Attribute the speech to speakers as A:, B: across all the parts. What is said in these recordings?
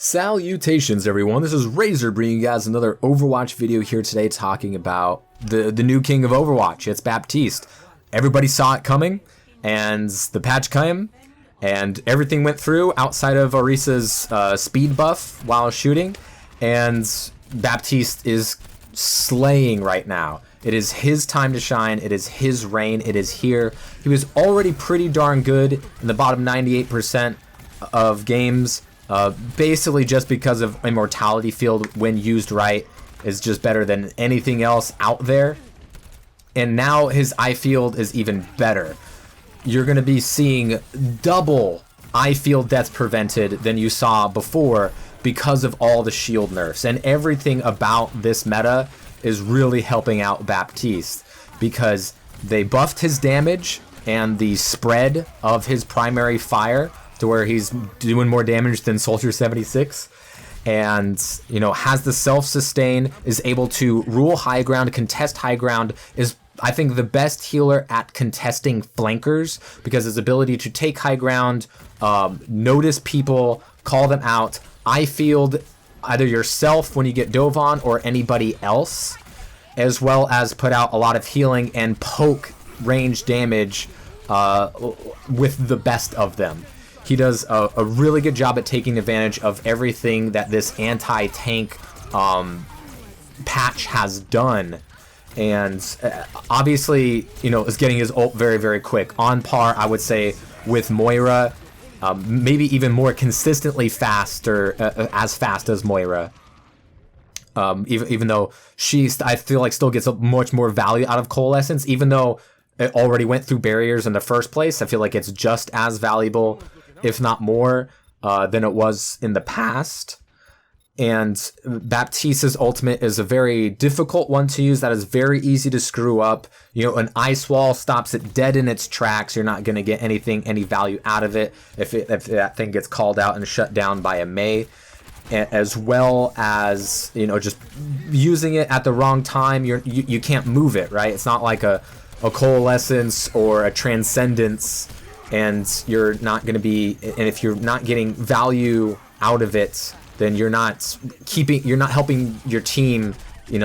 A: Salutations everyone, this is Razor bringing you guys another Overwatch video here today talking about the new king of Overwatch. It's Baptiste. Everybody saw it coming and the patch came and everything went through outside of Orisa's speed buff while shooting, and Baptiste is slaying right now. It is his time to shine, it is his reign, it is here. He was already pretty darn good in the bottom 98% of games. Basically just because of Immortality Field, when used right, is just better than anything else out there. And now his I Field is even better. You're going to be seeing double I Field deaths prevented than you saw before because of all the shield nerfs. And everything about this meta is really helping out Baptiste because they buffed his damage and the spread of his primary fire to where he's doing more damage than Soldier 76, and has the self-sustain, is able to rule high ground, contest high ground, is I think the best healer at contesting flankers because his ability to take high ground, notice people, call them out, I field either yourself when you get dove on or anybody else, as well as put out a lot of healing and poke range damage with the best of them. He does a really good job at taking advantage of everything that this anti-tank patch has done. And obviously, is getting his ult very, very quick. On par, I would say, with Moira. Maybe even more consistently faster, as fast as Moira. Even though I feel like still gets much more value out of Coalescence. Even though it already went through barriers in the first place, I feel like it's just as valuable, if not more, than it was in the past. And Baptiste's ultimate is a very difficult one to use that is very easy to screw up. An ice wall stops it dead in its tracks. You're not going to get any value out of it if that thing gets called out and shut down by a Mei. As well as, just using it at the wrong time, you can't move it, right? It's not like a Coalescence or a Transcendence, and you're not going to be, and if you're not getting value out of it, then you're not helping your team,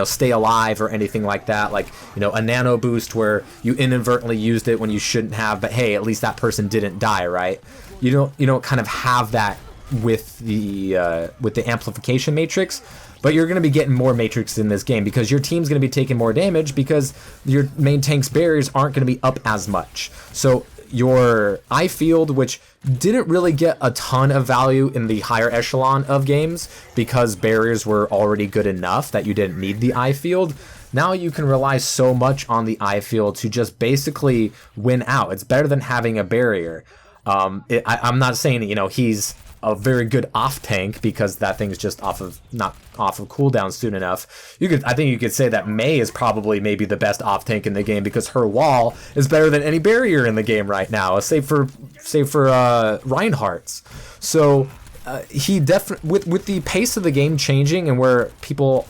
A: stay alive or anything like that. Like, a nano boost where you inadvertently used it when you shouldn't have, but hey, at least that person didn't die, right? You don't kind of have that with the amplification matrix, but you're going to be getting more matrix in this game because your team's going to be taking more damage because your main tank's barriers aren't going to be up as much. So your I Field, which didn't really get a ton of value in the higher echelon of games because barriers were already good enough that you didn't need the I Field, now you can rely so much on the I Field to just basically win out. It's better than having a barrier. I'm not saying he's a very good off tank because that thing's just not off of cooldown soon enough. I think you could say that Mei is probably maybe the best off tank in the game because her wall is better than any barrier in the game right now, save for Reinhardt's. So he definitely, with the pace of the game changing and where people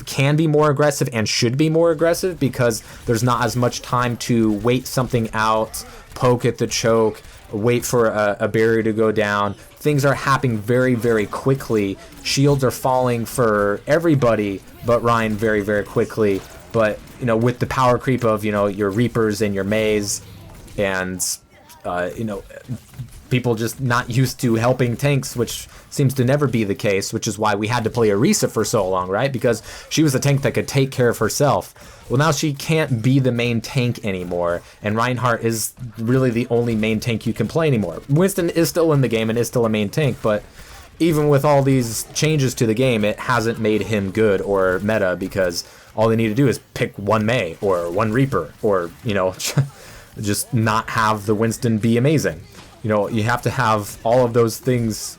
A: can be more aggressive and should be more aggressive because there's not as much time to wait something out, poke at the choke, wait for a barrier to go down. Things are happening very, very quickly. Shields are falling for everybody but Ryan very, very quickly. But, with the power creep of, your Reapers and your Meis and, people just not used to helping tanks, which seems to never be the case, which is why we had to play Orisa for so long, right? Because she was a tank that could take care of herself. Well, now she can't be the main tank anymore, and Reinhardt is really the only main tank you can play anymore. Winston is still in the game and is still a main tank, but even with all these changes to the game, it hasn't made him good or meta because all they need to do is pick one Mei or one Reaper or, just not have the Winston be amazing. You have to have all of those things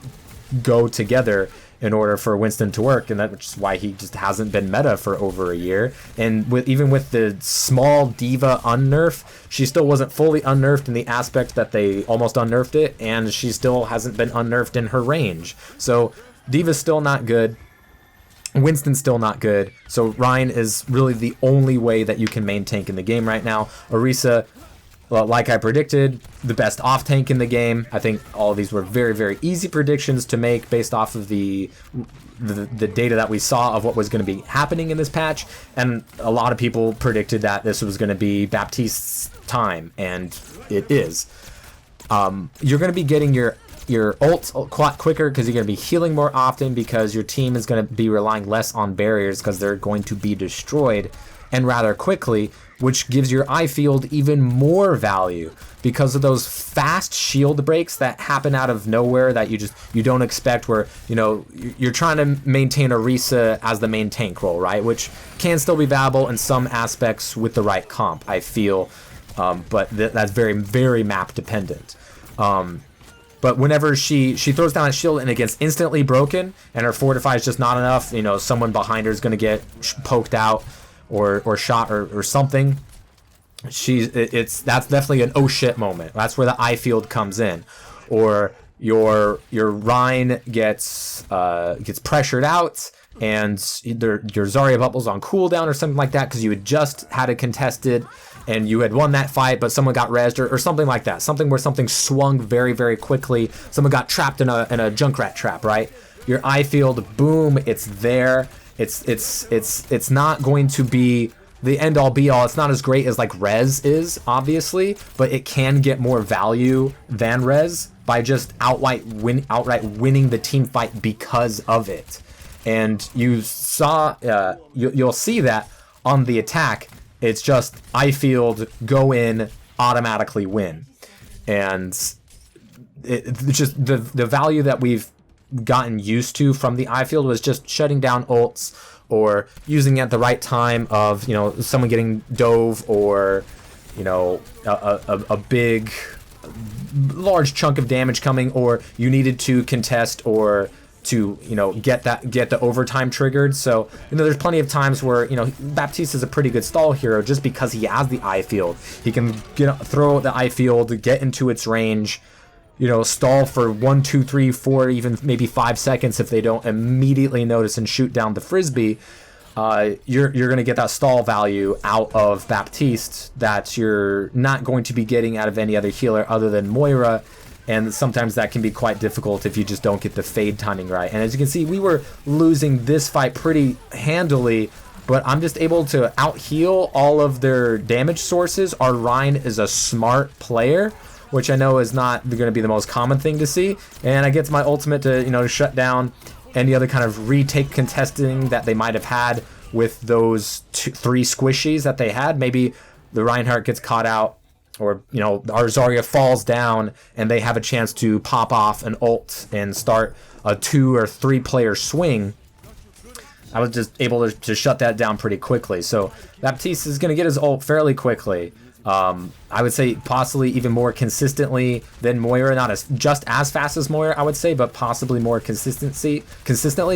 A: go together in order for Winston to work, and that's why he just hasn't been meta for over a year. And even with the small D.Va unnerf, she still wasn't fully unnerfed in the aspect that they almost unnerfed it, and she still hasn't been unnerfed in her range. So D.Va's still not good. Winston's still not good. So Ryan is really the only way that you can main tank in the game right now. Orisa, Well, like I predicted, the best off tank in the game. I think all of these were very, very easy predictions to make based off of the data that we saw of what was going to be happening in this patch. And a lot of people predicted that this was going to be Baptiste's time, and it is. You're going to be getting your ult quite quicker because you're going to be healing more often, because your team is going to be relying less on barriers because they're going to be destroyed and rather quickly, which gives your eye field even more value because of those fast shield breaks that happen out of nowhere that you don't expect, where you're trying to maintain Orisa as the main tank role, right, which can still be valuable in some aspects with the right comp, I feel, but that's very, very map dependent. But whenever she throws down a shield and it gets instantly broken and her fortify is just not enough, someone behind her is going to get poked out or shot or something. That's definitely an oh shit moment. That's where the eye field comes in. Or your Rein gets pressured out and your Zarya bubble's on cooldown or something like that because you had just had a contested and you had won that fight, but someone got rezzed or something like that. Something where something swung very, very quickly. Someone got trapped in a Junkrat trap, right? Your eye field, boom, it's there. It's not going to be the end all be all. It's not as great as like Rez is, obviously, but it can get more value than Rez by just outright winning the team fight because of it. And you saw, you'll see that on the attack. It's just eye field, go in, automatically win, and it's just the value that we've gotten used to from the eye field was just shutting down ults or using it at the right time of someone getting dove or a big large chunk of damage coming, or you needed to contest or to get the overtime triggered. So there's plenty of times where Baptiste is a pretty good stall hero just because he has the eye field. He can throw the eye field, get into its range, stall for 1, 2, 3, 4, even maybe 5 seconds if they don't immediately notice and shoot down the frisbee. You're going to get that stall value out of Baptiste that you're not going to be getting out of any other healer other than Moira, and sometimes that can be quite difficult if you just don't get the fade timing right. And as you can see, we were losing this fight pretty handily, but I'm just able to out heal all of their damage sources. Our Rein is a smart player, which I know is not going to be the most common thing to see, and I get my ultimate to shut down any other kind of retake contesting that they might have had with those 3 squishies that they had. Maybe the Reinhardt gets caught out, or our Zarya falls down and they have a chance to pop off an ult and start a 2 or 3 player swing. I was just able to shut that down pretty quickly. So Baptiste is going to get his ult fairly quickly. I would say possibly even more consistently than Moira, not just as fast as Moira, I would say, but possibly more consistently,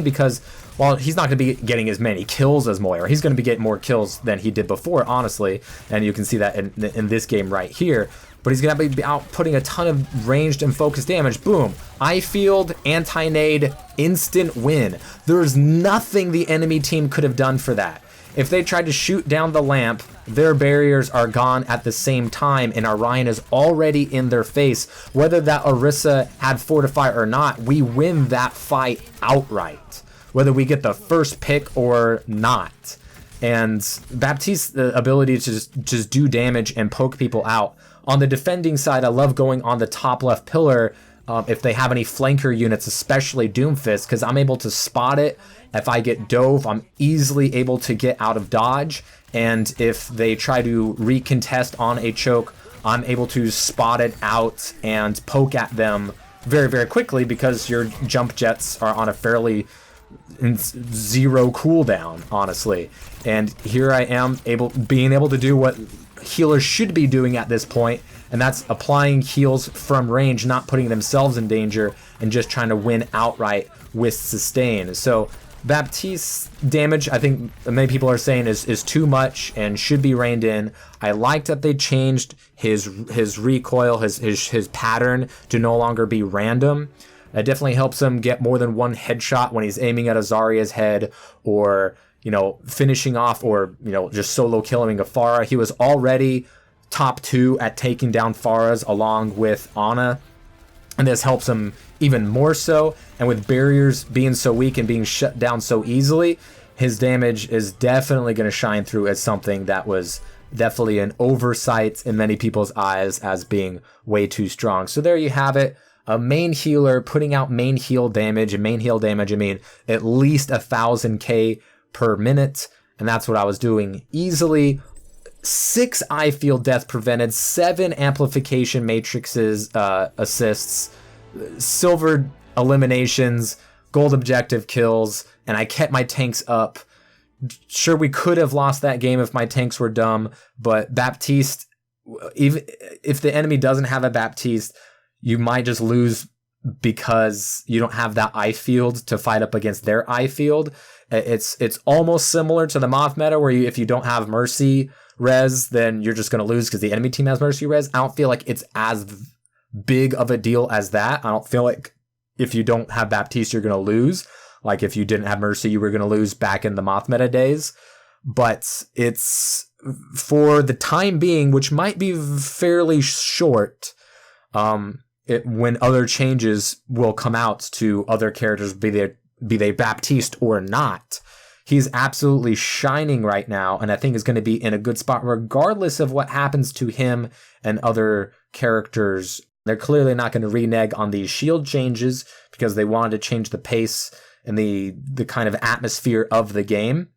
A: because while he's not going to be getting as many kills as Moira, he's going to be getting more kills than he did before, honestly, and you can see that in this game right here. But he's going to be outputting a ton of ranged and focused damage. Boom. Eye field, anti-nade, instant win. There's nothing the enemy team could have done for that. If they tried to shoot down the lamp, their barriers are gone at the same time, and Orion is already in their face. Whether that Orisa had Fortify or not, we win that fight outright, whether we get the first pick or not. And Baptiste's ability to just do damage and poke people out. On the defending side, I love going on the top left pillar if they have any flanker units, especially Doomfist, because I'm able to spot it. If I get dove, I'm easily able to get out of dodge. And if they try to recontest on a choke, I'm able to spot it out and poke at them very, very quickly because your jump jets are on a fairly zero cooldown, honestly. And here I am being able to do what healers should be doing at this point, and that's applying heals from range, not putting themselves in danger, and just trying to win outright with sustain. So Baptiste's damage, I think many people are saying is too much and should be reined in. I like that they changed his recoil, his pattern to no longer be random. That definitely helps him get more than one headshot when he's aiming at a Zarya's head, or finishing off, or just solo killing a Pharah. He was already top 2 at taking down Pharahs along with Ana, and this helps him even more so. And with barriers being so weak and being shut down so easily, his damage is definitely going to shine through as something that was definitely an oversight in many people's eyes as being way too strong. So there you have it. A main healer putting out main heal damage, and main heal damage, I mean, at least 1,000k per minute. And that's what I was doing easily. 6 eye field death prevented, 7 amplification matrices assists, silver eliminations, gold objective kills, and I kept my tanks up. Sure, we could have lost that game if my tanks were dumb, but Baptiste, even if the enemy doesn't have a Baptiste, you might just lose because you don't have that eye field to fight up against their eye field. It's almost similar to the Moth meta where if you don't have Mercy res, then you're just going to lose because the enemy team has Mercy res. I don't feel like it's as big of a deal as that. I don't feel like if you don't have Baptiste, you're going to lose. Like if you didn't have Mercy, you were going to lose back in the Moth meta days. But it's for the time being, which might be fairly short, when other changes will come out to other characters, be they Baptiste or not, he's absolutely shining right now, and I think is going to be in a good spot regardless of what happens to him and other characters. They're clearly not going to renege on these shield changes because they wanted to change the pace and the kind of atmosphere of the game.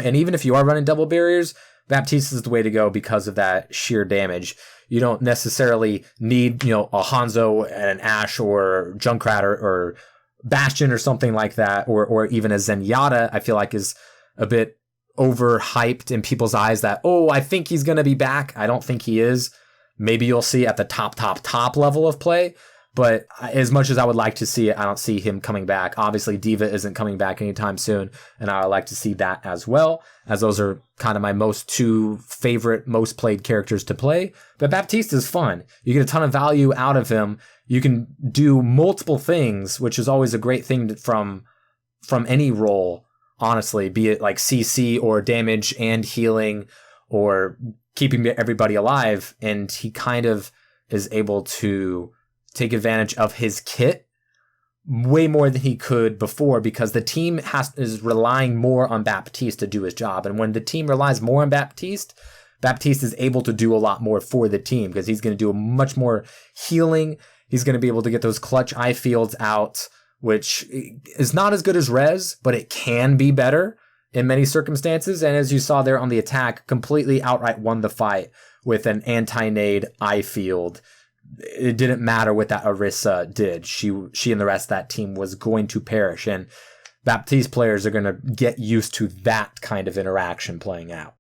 A: And even if you are running double barriers, Baptiste is the way to go because of that sheer damage. You don't necessarily need, a Hanzo and an Ashe or Junkrat or Bastion or something like that, or even a Zenyatta. I feel like is a bit overhyped in people's eyes that, I think he's going to be back. I don't think he is. Maybe you'll see at the top level of play, but as much as I would like to see it, I don't see him coming back. Obviously, D.Va isn't coming back anytime soon, and I would like to see that as well, as those are kind of my two favorite, most played characters to play. But Baptiste is fun. You get a ton of value out of him. You can do multiple things, which is always a great thing from any role, honestly, be it like CC or damage and healing or keeping everybody alive. And he kind of is able to take advantage of his kit way more than he could before because the team is relying more on Baptiste to do his job. And when the team relies more on Baptiste is able to do a lot more for the team because he's going to do much more healing. He's going to be able to get those clutch eye fields out, which is not as good as Rez, but it can be better in many circumstances. And as you saw there on the attack, completely outright won the fight with an anti-nade eye field. It didn't matter what that Orisa did. She and the rest of that team was going to perish. And Baptiste players are going to get used to that kind of interaction playing out.